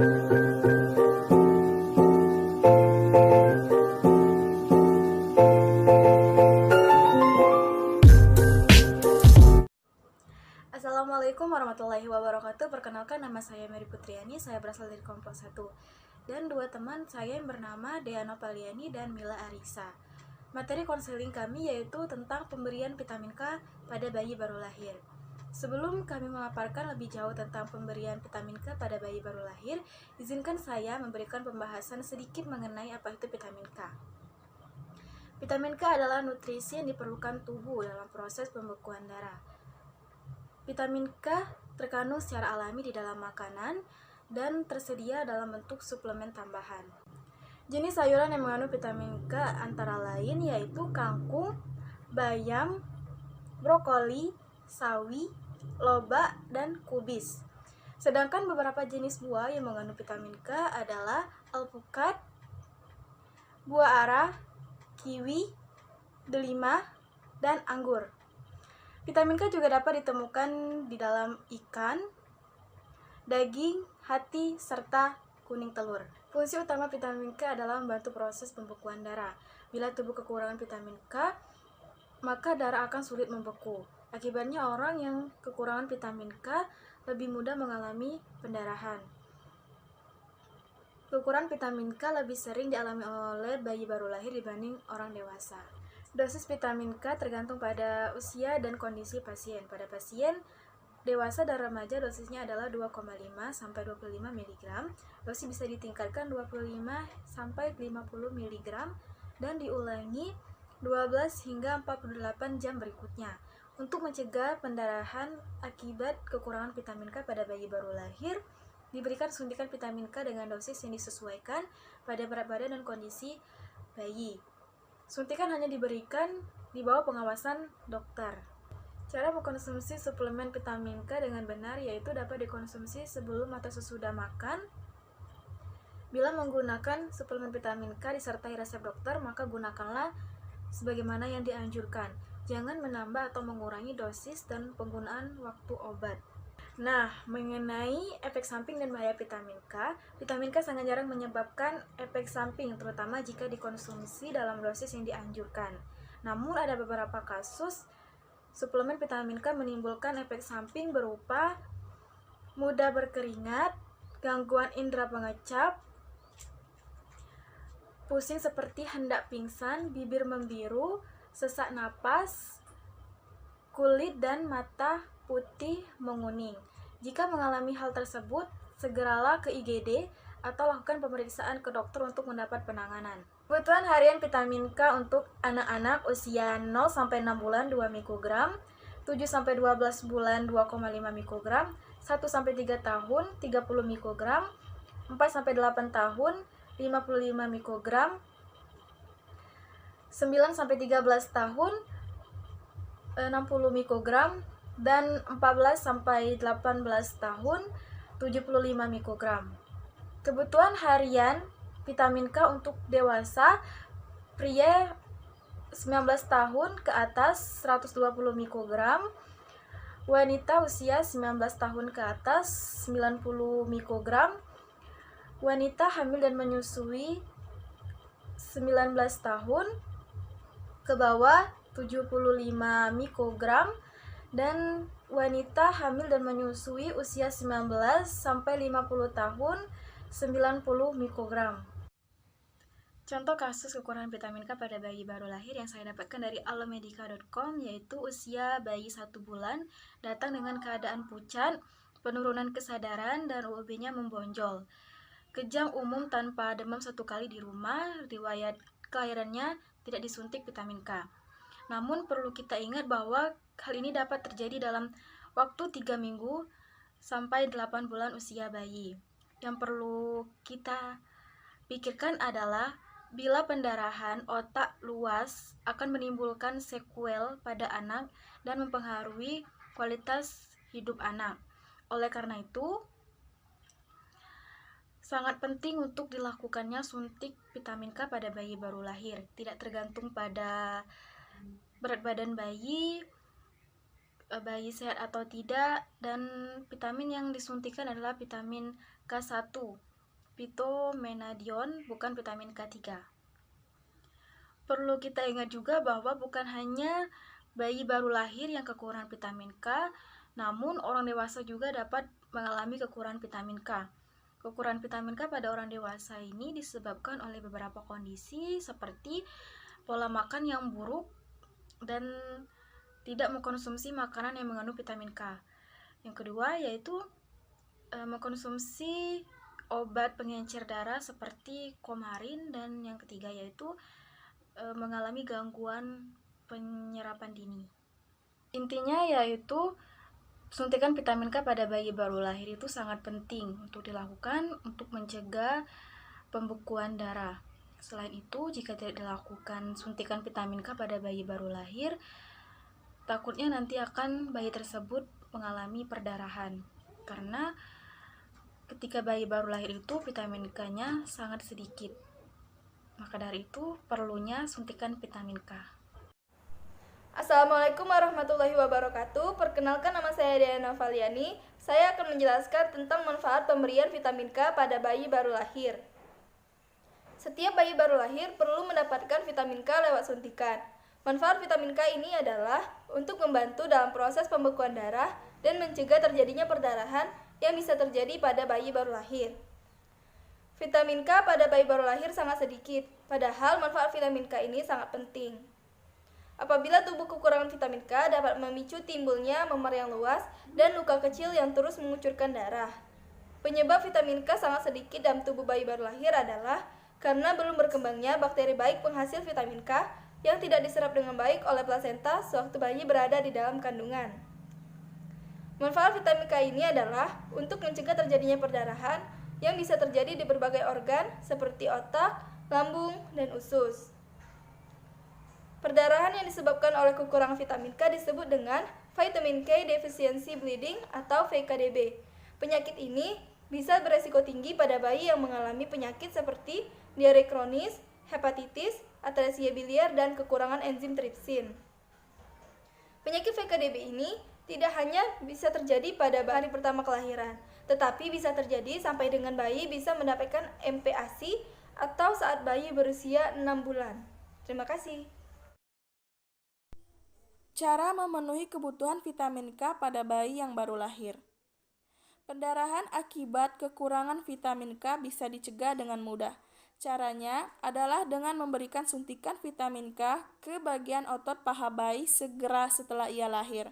Assalamualaikum warahmatullahi wabarakatuh. Perkenalkan, nama saya Mary Putriani. Saya berasal dari kelompok 1. Dan dua teman saya yang bernama Deano Paliani dan Mila Arisa. Materi konseling kami yaitu tentang pemberian vitamin K pada bayi baru lahir. Sebelum kami memaparkan lebih jauh tentang pemberian vitamin K pada bayi baru lahir, izinkan saya memberikan pembahasan sedikit mengenai apa itu vitamin K. Vitamin K adalah nutrisi yang diperlukan tubuh dalam proses pembekuan darah. Vitamin K terkandung secara alami di dalam makanan dan tersedia dalam bentuk suplemen tambahan. Jenis sayuran yang mengandung vitamin K antara lain yaitu kangkung, bayam, brokoli, sawi, lobak, dan kubis. Sedangkan beberapa jenis buah yang mengandung vitamin K adalah alpukat, buah arah, kiwi, delima, dan anggur. Vitamin K juga dapat ditemukan di dalam ikan, daging, hati, serta kuning telur. Fungsi utama vitamin K adalah membantu proses pembekuan darah. Bila tubuh kekurangan vitamin K, maka darah akan sulit membeku. Akibatnya orang yang kekurangan vitamin K lebih mudah mengalami pendarahan. Kekurangan vitamin K lebih sering dialami oleh bayi baru lahir dibanding orang dewasa. Dosis vitamin K tergantung pada usia dan kondisi pasien. Pada pasien dewasa dan remaja dosisnya adalah 2,5 sampai 25 mg. Dosis bisa ditingkatkan 25 sampai 50 mg dan diulangi 12 hingga 48 jam berikutnya. Untuk mencegah pendarahan akibat kekurangan vitamin K pada bayi baru lahir, diberikan suntikan vitamin K dengan dosis yang disesuaikan pada berat badan dan kondisi bayi. Suntikan hanya diberikan di bawah pengawasan dokter. Cara mengkonsumsi suplemen vitamin K dengan benar yaitu dapat dikonsumsi sebelum atau sesudah makan. Bila menggunakan suplemen vitamin K disertai resep dokter, maka gunakanlah sebagaimana yang dianjurkan. Jangan menambah atau mengurangi dosis dan penggunaan waktu obat. Nah, mengenai efek samping dan bahaya vitamin K sangat jarang menyebabkan efek samping, terutama jika dikonsumsi dalam dosis yang dianjurkan. Namun, ada beberapa kasus suplemen vitamin K menimbulkan efek samping berupa mudah berkeringat, gangguan indera pengecap, pusing seperti hendak pingsan, bibir membiru, sesak napas, kulit dan mata putih menguning. Jika mengalami hal tersebut, segeralah ke IGD atau lakukan pemeriksaan ke dokter untuk mendapat penanganan. Kebutuhan harian vitamin K untuk anak-anak usia 0-6 bulan 2 mikrogram, 7-12 bulan 2,5 mikrogram, 1-3 tahun 30 mikrogram, 4-8 tahun 55 mikrogram, 9-13 tahun 60 mikrogram, dan 14-18 tahun 75 mikrogram. Kebutuhan harian vitamin K untuk dewasa pria 19 tahun ke atas 120 mikrogram, wanita usia 19 tahun ke atas 90 mikrogram, wanita hamil dan menyusui 19 tahun ke bawah 75 mikrogram, dan wanita hamil dan menyusui usia 19 sampai 50 tahun 90 mikrogram. Contoh kasus kekurangan vitamin K pada bayi baru lahir yang saya dapatkan dari alomedica.com yaitu usia bayi 1 bulan datang dengan keadaan pucat, penurunan kesadaran, dan UOB-nya membonjol. Kejang umum tanpa demam 1 kali di rumah, riwayat kelahirannya tidak disuntik vitamin K. Namun perlu kita ingat bahwa hal ini dapat terjadi dalam waktu 3 minggu sampai 8 bulan usia bayi. Yang perlu kita pikirkan adalah bila pendarahan otak luas akan menimbulkan sekuel pada anak dan mempengaruhi kualitas hidup anak. Oleh karena itu, sangat penting untuk dilakukannya suntik vitamin K pada bayi baru lahir. Tidak tergantung pada berat badan bayi sehat atau tidak, dan vitamin yang disuntikan adalah vitamin K1 phytomenadion, bukan vitamin K3. Perlu kita ingat juga bahwa bukan hanya bayi baru lahir yang kekurangan vitamin K, namun orang dewasa juga dapat mengalami kekurangan vitamin K. Kekurangan vitamin K pada orang dewasa ini disebabkan oleh beberapa kondisi seperti pola makan yang buruk dan tidak mengkonsumsi makanan yang mengandung vitamin K. Yang kedua yaitu mengkonsumsi obat pengencer darah seperti Coumarin, dan yang ketiga yaitu mengalami gangguan penyerapan dini. Intinya yaitu suntikan vitamin K pada bayi baru lahir itu sangat penting untuk dilakukan untuk mencegah pembekuan darah. Selain itu, jika tidak dilakukan suntikan vitamin K pada bayi baru lahir, takutnya nanti akan bayi tersebut mengalami perdarahan. Karena ketika bayi baru lahir itu vitamin K-nya sangat sedikit. Maka dari itu perlunya suntikan vitamin K. Assalamualaikum warahmatullahi wabarakatuh. Perkenalkan, nama saya Diana Valiani. Saya akan menjelaskan tentang manfaat pemberian vitamin K pada bayi baru lahir. Setiap bayi baru lahir perlu mendapatkan vitamin K lewat suntikan. Manfaat vitamin K ini adalah untuk membantu dalam proses pembekuan darah dan mencegah terjadinya perdarahan yang bisa terjadi pada bayi baru lahir. Vitamin K pada bayi baru lahir sangat sedikit, padahal manfaat vitamin K ini sangat penting. Apabila tubuh kekurangan vitamin K dapat memicu timbulnya memar yang luas dan luka kecil yang terus mengucurkan darah. Penyebab vitamin K sangat sedikit dalam tubuh bayi baru lahir adalah karena belum berkembangnya bakteri baik penghasil vitamin K yang tidak diserap dengan baik oleh plasenta sewaktu bayi berada di dalam kandungan. Manfaat vitamin K ini adalah untuk mencegah terjadinya perdarahan yang bisa terjadi di berbagai organ seperti otak, lambung, dan usus. Perdarahan yang disebabkan oleh kekurangan vitamin K disebut dengan vitamin K deficiency bleeding atau VKDB. Penyakit ini bisa beresiko tinggi pada bayi yang mengalami penyakit seperti diare kronis, hepatitis, atresia biliar, dan kekurangan enzim tripsin. Penyakit VKDB ini tidak hanya bisa terjadi pada hari pertama kelahiran, tetapi bisa terjadi sampai dengan bayi bisa mendapatkan MPASI atau saat bayi berusia 6 bulan. Terima kasih. Cara memenuhi kebutuhan vitamin K pada bayi yang baru lahir. Pendarahan akibat kekurangan vitamin K bisa dicegah dengan mudah. Caranya adalah dengan memberikan suntikan vitamin K ke bagian otot paha bayi segera setelah ia lahir.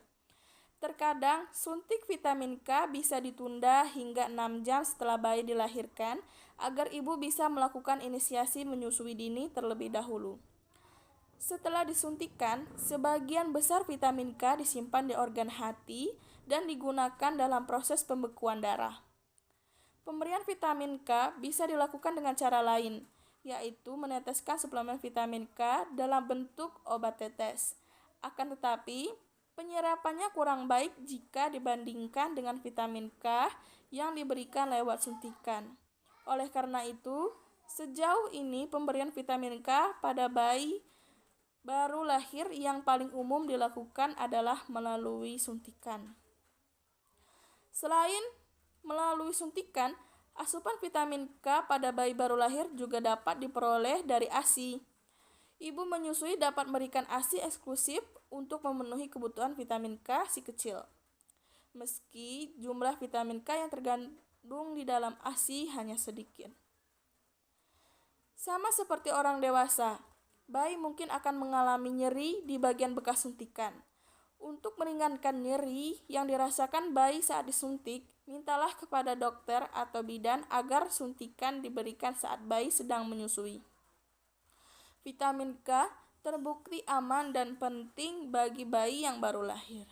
Terkadang suntik vitamin K bisa ditunda hingga 6 jam setelah bayi dilahirkan agar ibu bisa melakukan inisiasi menyusui dini terlebih dahulu. Setelah disuntikan, sebagian besar vitamin K disimpan di organ hati dan digunakan dalam proses pembekuan darah. Pemberian vitamin K bisa dilakukan dengan cara lain, yaitu meneteskan suplemen vitamin K dalam bentuk obat tetes. Akan tetapi, penyerapannya kurang baik jika dibandingkan dengan vitamin K yang diberikan lewat suntikan. Oleh karena itu, sejauh ini pemberian vitamin K pada bayi baru lahir yang paling umum dilakukan adalah melalui suntikan. Selain melalui suntikan, asupan vitamin K pada bayi baru lahir juga dapat diperoleh dari ASI. Ibu menyusui dapat memberikan ASI eksklusif untuk memenuhi kebutuhan vitamin K si kecil. Meski jumlah vitamin K yang terkandung di dalam ASI hanya sedikit. Sama seperti orang dewasa, bayi mungkin akan mengalami nyeri di bagian bekas suntikan. Untuk meringankan nyeri yang dirasakan bayi saat disuntik, mintalah kepada dokter atau bidan agar suntikan diberikan saat bayi sedang menyusui. Vitamin K terbukti aman dan penting bagi bayi yang baru lahir.